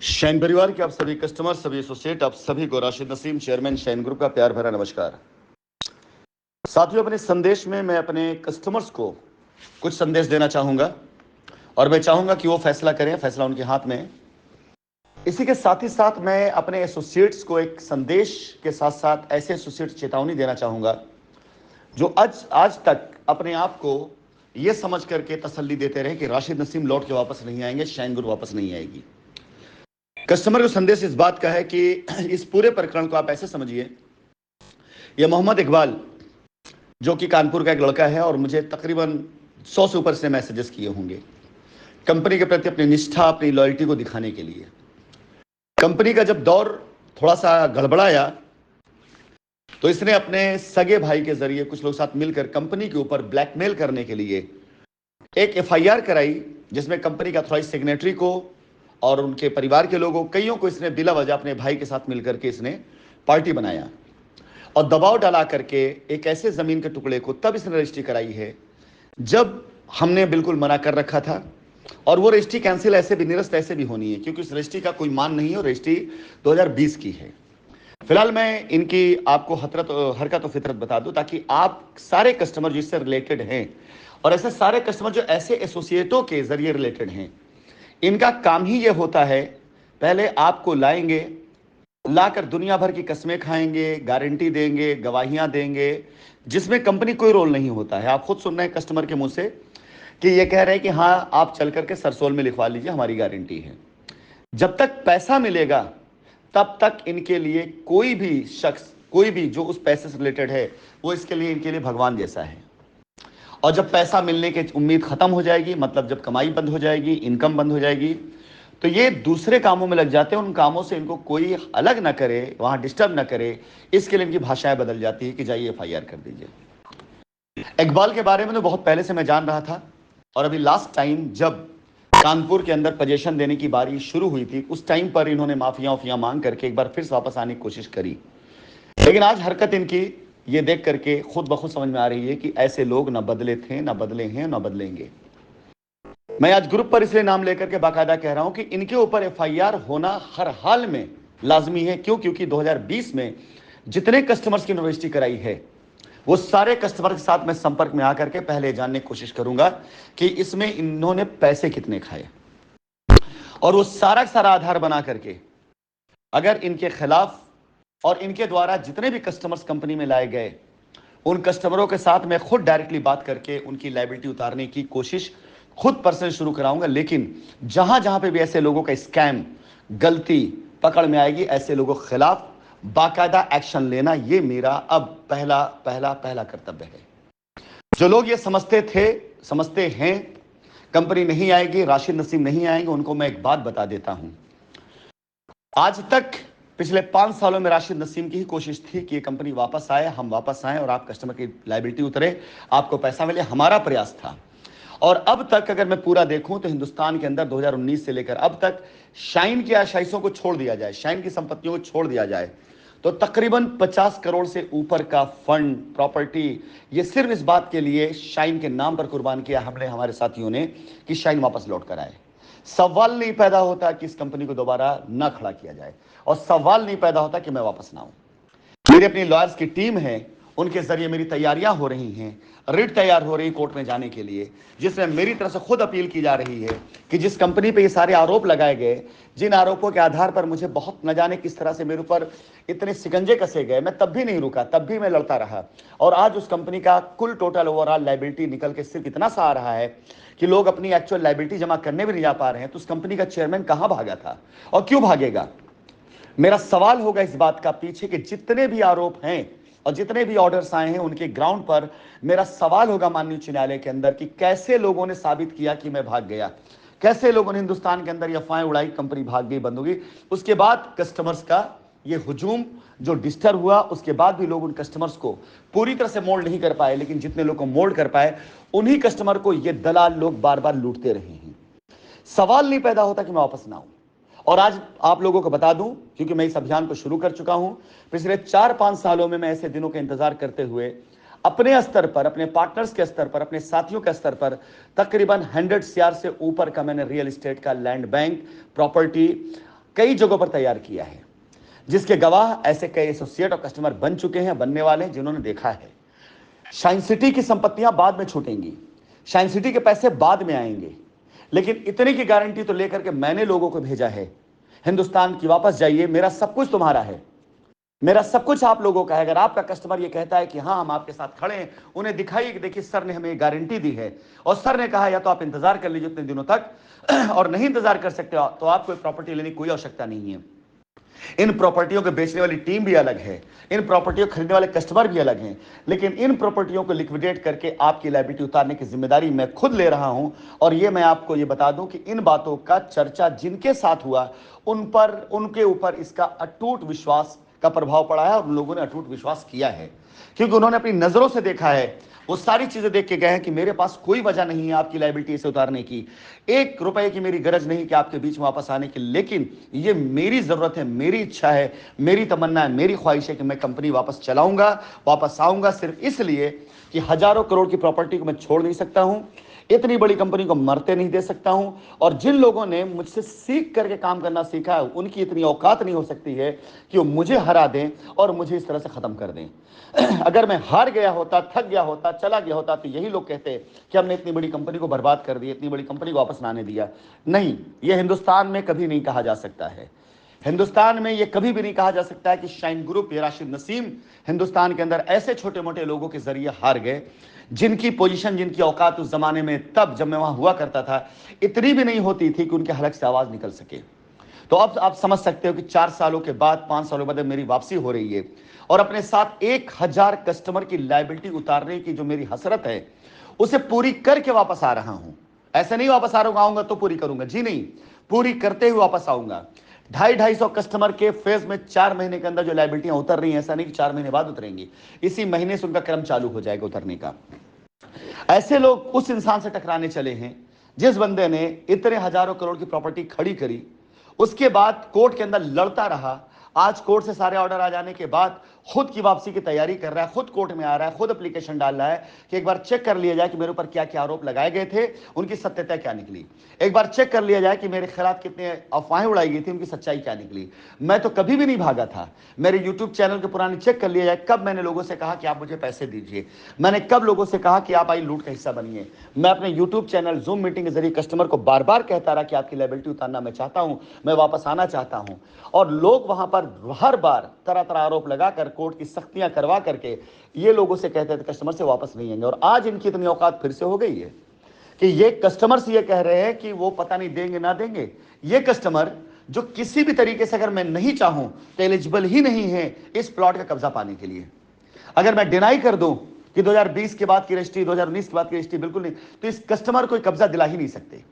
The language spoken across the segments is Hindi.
शैन परिवार के आप सभी कस्टमर, सभी एसोसिएट, आप सभी को राशिद नसीम, चेयरमैन शैन ग्रुप का प्यार भरा नमस्कार। साथियों, अपने संदेश में मैं अपने कस्टमर्स को कुछ संदेश देना चाहूंगा और मैं चाहूंगा कि वो फैसला करें, फैसला उनके हाथ में है। इसी के साथ ही साथ मैं अपने एसोसिएट्स को एक संदेश के साथ साथ ऐसे एसोसिएट्स चेतावनी देना चाहूंगा जो आज आज तक अपने आप को ये समझ करके तसल्ली देते रहे कि राशिद नसीम लौट के वापस नहीं आएंगे, शैन ग्रुप वापस नहीं आएगी। कस्टमर को संदेश इस बात का है कि इस पूरे प्रकरण को आप ऐसे समझिए, यह मोहम्मद इकबाल जो कि कानपुर का एक लड़का है और मुझे तकरीबन 100 से ऊपर से मैसेजेस किए होंगे कंपनी के प्रति अपनी निष्ठा, अपनी लॉयल्टी को दिखाने के लिए। कंपनी का जब दौर थोड़ा सा गड़बड़ाया तो इसने अपने सगे भाई के जरिए कुछ लोग साथ मिलकर कंपनी के ऊपर ब्लैकमेल करने के लिए एक एफआईआर कराई, जिसमें कंपनी का थोड़ा सेक्रेटरी को और उनके परिवार के लोगों कईयों को इसने बिला वजह अपने भाई के साथ मिलकर के इसने पार्टी बनाया और दबाव डाला करके एक ऐसे जमीन के टुकड़े को तब इसने रजिस्ट्री कराई है जब हमने बिल्कुल मना कर रखा था। और वो रजिस्ट्री कैंसिल ऐसे भी, निरस्त ऐसे भी होनी है क्योंकि उस रजिस्ट्री का कोई मान नहीं है और रजिस्ट्री 2020 की है। फिलहाल मैं इनकी आपको हरकत और फितरत बता दूं ताकि आप सारे कस्टमर जिससे रिलेटेड हैं और ऐसे सारे कस्टमर जो ऐसे एसोसिएटों के जरिए रिलेटेड हैं, इनका काम ही ये होता है, पहले आपको लाएंगे, लाकर दुनिया भर की कस्में खाएंगे, गारंटी देंगे, गवाहियां देंगे, जिसमें कंपनी कोई रोल नहीं होता है। आप खुद सुन रहे हैं कस्टमर के मुंह से कि ये कह रहे हैं कि हाँ आप चल करके सरसोल में लिखवा लीजिए, हमारी गारंटी है। जब तक पैसा मिलेगा तब तक इनके लिए कोई भी शख्स, कोई भी जो उस पैसे से रिलेटेड है, वो इसके लिए, इनके लिए भगवान जैसा है। और जब पैसा मिलने की उम्मीद खत्म हो जाएगी, मतलब जब कमाई बंद हो जाएगी, इनकम बंद हो जाएगी, तो ये दूसरे कामों में लग जाते हैं। उन कामों से इनको कोई अलग ना करे, वहां डिस्टर्ब ना करे, इसके लिए इनकी भाषाएं बदल जाती है कि जाइए एफआईआर कर दीजिए। इकबाल के बारे में तो बहुत पहले से मैं जान रहा था और अभी लास्ट टाइम जब कानपुर के अंदर पोजीशन देने की बारी शुरू हुई थी, उस टाइम पर इन्होंने माफिया उफिया मांग करके एक बार फिर से वापस आने की कोशिश करी। लेकिन आज हरकत इनकी ये देख करके खुद ब खुद समझ में आ रही है कि ऐसे लोग ना बदले थे, ना बदले हैं, ना बदलेंगे। मैं आज ग्रुप पर इसलिए नाम लेकर के बाकायदा कह रहा हूं कि इनके ऊपर एफआईआर होना हर हाल में लाजमी है। क्यों? क्योंकि 2020 में जितने कस्टमर्स की रजिस्ट्री कराई है, वो सारे कस्टमर के साथ मैं संपर्क में आकर के पहले जानने की कोशिश करूंगा कि इसमें इन्होंने पैसे कितने खाए, और वो सारा सारा आधार बना करके अगर इनके खिलाफ और इनके द्वारा जितने भी कस्टमर्स कंपनी में लाए गए, उन कस्टमरों के साथ मैं खुद डायरेक्टली बात करके उनकी लायबिलिटी उतारने की कोशिश खुद पर्सनल शुरू कराऊंगा। लेकिन जहां जहां पे भी ऐसे लोगों का स्कैम, गलती पकड़ में आएगी, ऐसे लोगों के खिलाफ बाकायदा एक्शन लेना, ये मेरा अब पहला पहला पहला कर्तव्य है। जो लोग ये समझते थे, समझते हैं कंपनी नहीं आएगी, राशिद नसीम नहीं आएंगे, उनको मैं एक बात बता देता हूं। आज तक पिछले 5 सालों में राशिद नसीम की ही कोशिश थी कि ये कंपनी वापस आए, हम वापस आए और आप कस्टमर की लायबिलिटी उतरे, आपको पैसा मिले, हमारा प्रयास था। और अब तक अगर मैं पूरा देखूं तो हिंदुस्तान के अंदर 2019 से लेकर अब तक शाइन के आशाइशों को छोड़ दिया जाए, शाइन की संपत्तियों को छोड़ दिया जाए, तो तकरीबन 50 करोड़ से ऊपर का फंड, प्रॉपर्टी, ये सिर्फ इस बात के लिए शाइन के नाम पर कुर्बान किया हमने, हमारे साथियों ने, कि शाइन वापस लौट कर आए। सवाल नहीं पैदा होता कि इस कंपनी को दोबारा ना खड़ा किया जाए, और सवाल नहीं पैदा होता कि मैं वापस ना आऊं। मेरी अपनी लॉयर्स की टीम है, उनके जरिए मेरी तैयारियां हो रही हैं, रिट तैयार हो रही कोर्ट में जाने के लिए, जिसमें मेरी तरफ से खुद अपील की जा रही है कि जिस कंपनी पे ये सारे आरोप लगाए गए, जिन आरोपों के आधार पर मुझे बहुत न जाने किस तरह से मेरे ऊपर इतने सिकंजे कसे गए, मैं तब भी नहीं रुका, तब भी मैं लड़ता रहा। और आज उस कंपनी का कुल टोटल ओवरऑल लायबिलिटी निकल के सिर्फ इतना सा आ रहा है कि लोग अपनी एक्चुअल लायबिलिटी जमा करने भी नहीं जा पा रहे हैं। तो उस कंपनी का चेयरमैन कहां भागा था और क्यों भागेगा? मेरा सवाल होगा इस बात का पीछे कि जितने भी आरोप हैं और जितने भी ऑर्डर्स आए हैं, उनके ग्राउंड पर मेरा सवाल होगा माननीय उच्च न्यायालय के अंदर कि कैसे लोगों ने साबित किया कि मैं भाग गया, कैसे लोगों ने हिंदुस्तान के अंदर ये अफवाहें उड़ाई, कंपनी भाग गई, बंद होगी। उसके बाद कस्टमर्स का ये हुजूम जो डिस्टर्ब हुआ, उसके बाद भी लोग उन कस्टमर्स को पूरी तरह से मोल्ड नहीं कर पाए, लेकिन जितने लोग को मोल्ड कर पाए, उन्हीं कस्टमर को ये दलाल लोग बार बार लूटते रहे हैं। सवाल नहीं पैदा होता कि मैं वापस ना आऊं। और आज आप लोगों को बता दूं, क्योंकि मैं इस अभियान को शुरू कर चुका हूं, पिछले 4-5 सालों में मैं ऐसे दिनों का इंतजार करते हुए अपने स्तर पर, अपने पार्टनर्स के स्तर पर, अपने साथियों के स्तर पर तकरीबन 100 CR से ऊपर का मैंने रियल एस्टेट का लैंड बैंक, प्रॉपर्टी, कई जगहों पर तैयार किया है, जिसके गवाह ऐसे कई एसोसिएट और कस्टमर बन चुके हैं, बनने वाले हैं, जिन्होंने देखा है। शाइन सिटी की संपत्तियां बाद में छूटेंगी, शाइन सिटी के पैसे बाद में आएंगे, लेकिन इतने की गारंटी तो लेकर के मैंने लोगों को भेजा है हिंदुस्तान की, वापस जाइए, मेरा सब कुछ तुम्हारा है, मेरा सब कुछ आप लोगों का है। अगर आपका कस्टमर ये कहता है कि हाँ हम आपके साथ खड़े हैं, उन्हें दिखाइए कि देखिए सर ने हमें गारंटी दी है, और सर ने कहा या तो आप इंतजार कर लीजिए उतने दिनों तक और नहीं इंतजार कर सकते तो आपको प्रॉपर्टी लेने की कोई आवश्यकता नहीं है। इन प्रॉपर्टियों को बेचने वाली टीम भी अलग है, इन प्रॉपर्टियों को खरीदने वाले कस्टमर भी अलग हैं, लेकिन इन प्रॉपर्टियों को लिक्विडेट करके आपकी लायबिलिटी उतारने की जिम्मेदारी मैं खुद ले रहा हूं। और ये मैं आपको ये बता दूं कि इन बातों का चर्चा जिनके साथ हुआ उन पर, उनके ऊपर इसका अटूट विश्वास का प्रभाव पड़ा है और उन लोगों ने अटूट विश्वास किया है, क्योंकि उन्होंने अपनी नजरों से देखा है, वो सारी चीजें देख के गए हैं कि मेरे पास कोई वजह नहीं है आपकी लायबिलिटी से उतारने की, 1 रुपए की मेरी गरज नहीं कि आपके बीच में वापस आने की, लेकिन ये मेरी जरूरत है, मेरी इच्छा है, मेरी तमन्ना है, मेरी ख्वाहिश है कि मैं कंपनी वापस चलाऊंगा, वापस आऊंगा, सिर्फ इसलिए कि हजारों करोड़ की प्रॉपर्टी को मैं छोड़ नहीं सकता हूं, इतनी बड़ी कंपनी को मरते नहीं दे सकता हूं। और जिन लोगों ने मुझसे सीख करके काम करना सीखा है, उनकी इतनी औकात नहीं हो सकती है कि वो मुझे हरा दें और मुझे इस तरह से खत्म कर दें। अगर मैं हार गया होता, थक गया होता, चला गया होता, तो यही लोग कहते कि हमने इतनी बड़ी कंपनी को बर्बाद कर दिया, इतनी बड़ी कंपनी को वापस ना आने दिया। नहीं, यह हिंदुस्तान में कभी नहीं कहा जा सकता है। हिंदुस्तान में यह कभी भी नहीं कहा जा सकता है कि शाइन ग्रुप या राशिद नसीम हिंदुस्तान के अंदर ऐसे छोटे मोटे लोगों के जरिए हार गए, जिनकी पोजीशन, जिनकी औकात उस जमाने में, तब जब मैं वहां हुआ करता था, इतनी भी नहीं होती थी कि उनके हलक से आवाज निकल सके। तो अब आप समझ सकते हो कि 4 सालों के बाद, 5 सालों बाद मेरी वापसी हो रही है और अपने साथ 1000 कस्टमर की लायबिलिटी उतारने की जो मेरी हसरत है, उसे पूरी करके वापस आ रहा हूं। ऐसे नहीं वापस आ रहा हूं, आऊंगा तो पूरी करूंगा, जी नहीं, पूरी करते हुए वापस आऊंगा। 250-250 कस्टमर के फेज में 4 महीने के अंदर जो लायबिलिटियां उतर रही हैं, ऐसा नहीं कि 4 महीने बाद उतरेंगी, इसी महीने से उनका क्रम चालू हो जाएगा उतरने का। ऐसे लोग उस इंसान से टकराने चले हैं जिस बंदे ने इतने हजारों करोड़ की प्रॉपर्टी खड़ी करी, उसके बाद कोर्ट के अंदर लड़ता रहा, आज कोर्ट से सारे ऑर्डर आ जाने के बाद खुद की वापसी की तैयारी कर रहा है, खुद कोर्ट में आ रहा है, खुद एप्लीकेशन डाल रहा है कि एक बार चेक कर लिया जाए कि मेरे ऊपर क्या क्या आरोप लगाए गए थे, उनकी सत्यता क्या निकली, एक बार चेक कर लिया जाए कि मेरे खिलाफ कितने अफवाहें उड़ाई गई थी, उनकी सच्चाई क्या निकली। मैं तो कभी भी नहीं भागा था। मेरे यूट्यूब चैनल के पुराने चेक कर लिया जाए, कब मैंने लोगों से कहा कि आप मुझे पैसे दीजिए, मैंने कब लोगों से कहा कि आप आई लूट का हिस्सा बनिए। मैं अपने यूट्यूब चैनल जूम मीटिंग के जरिए कस्टमर को बार बार कहता रहा कि आपकी लायबिलिटी उतारना मैं चाहता हूं, मैं वापस आना चाहता हूं, और लोग वहां पर हर बार तरह तरह आरोप लगाकर, कोर्ट की सख्तियां करवा करके ये लोगों से कहते थे कस्टमर से वापस नहीं आएंगे। और आज इनकी इतनी औकात फिर से हो गई है कि ये कस्टमर से ये कह रहे हैं कि वो पता नहीं देंगे ना देंगे। ये कस्टमर जो किसी भी तरीके से, अगर मैं नहीं चाहूं तो एलिजिबल ही नहीं है इस प्लॉट का कब्जा पाने के लिए। अगर मैं डिनाई कर दूं कि 2020 के बाद की रजिस्ट्री, 2019 के बाद की रजिस्ट्री बिल्कुल नहीं, तो इस कस्टमर को कब्जा दिला ही नहीं सकते।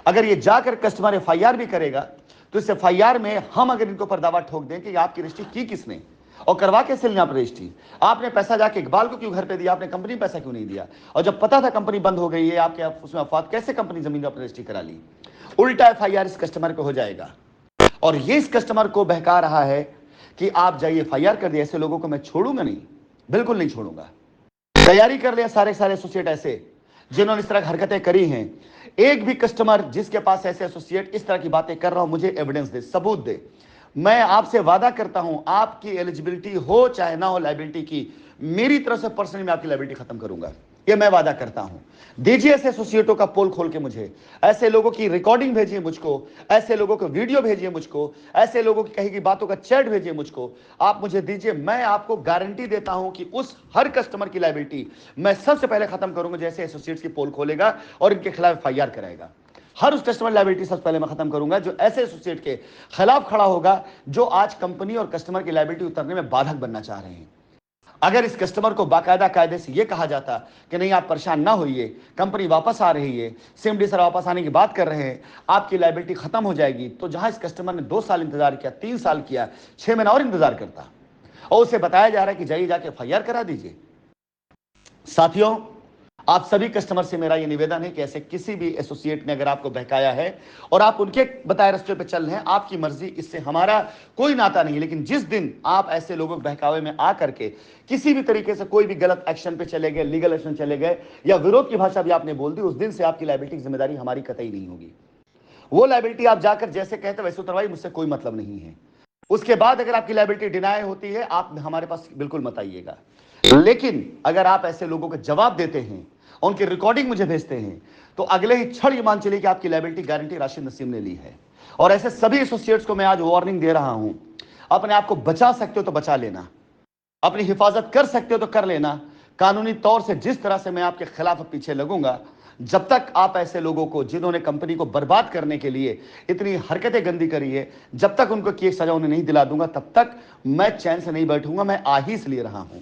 अगर ये जाकर कस्टमर एफआईआर भी करेगा तो इस एफआईआर में हम अगर इनको पर दावा ठोक दें कि आपकी रजिस्ट्री की किसने और करवा कैसे लिया आप रजिस्ट्री, आपने पैसा जाके इकबाल को क्यों घर पे दिया, आपने कंपनी पैसा क्यों नहीं दिया, और जब पता था कंपनी बंद हो गई है आपके उसमें अफवाद, कैसे कंपनी जमीन पर रजिस्ट्री करा ली। उल्टा एफआईआर इस कस्टमर को हो जाएगा और ये इस कस्टमर को बहका रहा है कि आप जाइए एफआईआर कर दिए। ऐसे लोगों को मैं छोड़ूंगा नहीं, बिल्कुल नहीं छोड़ूंगा। तैयारी कर लिया सारे सारे एसोसिएट ऐसे जिन्होंने इस तरह हरकतें करी हैं। एक भी कस्टमर जिसके पास ऐसे एसोसिएट इस तरह की बातें कर रहा हूं, मुझे एविडेंस दे, सबूत दे। मैं आपसे वादा करता हूं, आपकी एलिजिबिलिटी हो चाहे ना हो लायबिलिटी की, मेरी तरफ से पर्सनली मैं आपकी लायबिलिटी खत्म करूंगा, ये मैं वादा करता हूं। दीजिए ऐसे एसोसिएटों का पोल खोल के मुझे, ऐसे लोगों की रिकॉर्डिंग भेजिए मुझको, ऐसे लोगों को वीडियो भेजिए मुझको, ऐसे लोगों की कही गई बातों का चैट भेजिए मुझको, आप मुझे दीजिए। मैं आपको गारंटी देता हूं कि उस हर कस्टमर की लायबिलिटी मैं सबसे पहले खत्म करूंगा जैसे एसोसिएट्स की पोल खोलेगा और इनके खिलाफ एफआईआर कराएगा। हर उस कस्टमर लायबिलिटी सबसे पहले मैं खत्म करूंगा जो ऐसे एसोसिएट के खिलाफ खड़ा होगा जो आज कंपनी और कस्टमर की लायबिलिटी उतरने में बाधक बनना चाह रहे हैं। अगर इस कस्टमर को बाकायदा कायदे से यह कहा जाता कि नहीं आप परेशान ना होइए, कंपनी वापस आ रही है, सीएमडी सर वापस आने की बात कर रहे हैं, आपकी लायबिलिटी खत्म हो जाएगी, तो जहां इस कस्टमर ने 2 साल इंतजार किया, 3 साल किया, 6 महीना और इंतजार करता और उसे बताया जा रहा है कि जाइए जाके एफआईआर करा दीजिए। साथियों, आप सभी कस्टमर से मेरा यह निवेदन है कि ऐसे किसी भी एसोसिएट ने अगर आपको बहकाया है और आप उनके बताए रास्ते पे चल रहे हैं, आपकी मर्जी, इससे हमारा कोई नाता नहीं। लेकिन जिस दिन आप ऐसे लोगों के बहकावे में आ करके किसी भी तरीके से कोई भी गलत एक्शन पे चले गए, लीगल एक्शन चले गए या विरोध की भाषा भी आपने बोल दी, उस दिन से आपकी लायबिलिटी की जिम्मेदारी हमारी कतई नहीं होगी। वो लायबिलिटी आप जाकर जैसे कहते वैसे उतरवाई, मुझसे कोई मतलब नहीं है। उसके बाद अगर आपकी लायबिलिटी डिनाई होती है, आप हमारे पास बिल्कुल मत आइएगा। लेकिन अगर आप ऐसे लोगों को जवाब देते हैं, उनकी रिकॉर्डिंग मुझे भेजते हैं, तो अगले ही क्षण ये मान चलिए कि आपकी लायबिलिटी गारंटी राशिद नसीम ने ली है। और ऐसे सभी एसोसिएट्स को मैं आज वार्निंग दे रहा हूं, अपने आप को बचा सकते हो तो बचा लेना, अपनी हिफाजत कर सकते हो तो कर लेना। कानूनी तौर से जिस तरह से मैं आपके खिलाफ पीछे लगूंगा, जब तक आप ऐसे लोगों को जिन्होंने कंपनी को बर्बाद करने के लिए इतनी हरकतें गंदी करी है, जब तक उनको की सजा उन्हें नहीं दिला दूंगा, तब तक मैं चैन से नहीं बैठूंगा। मैं आ ही इसलिए रहा हूं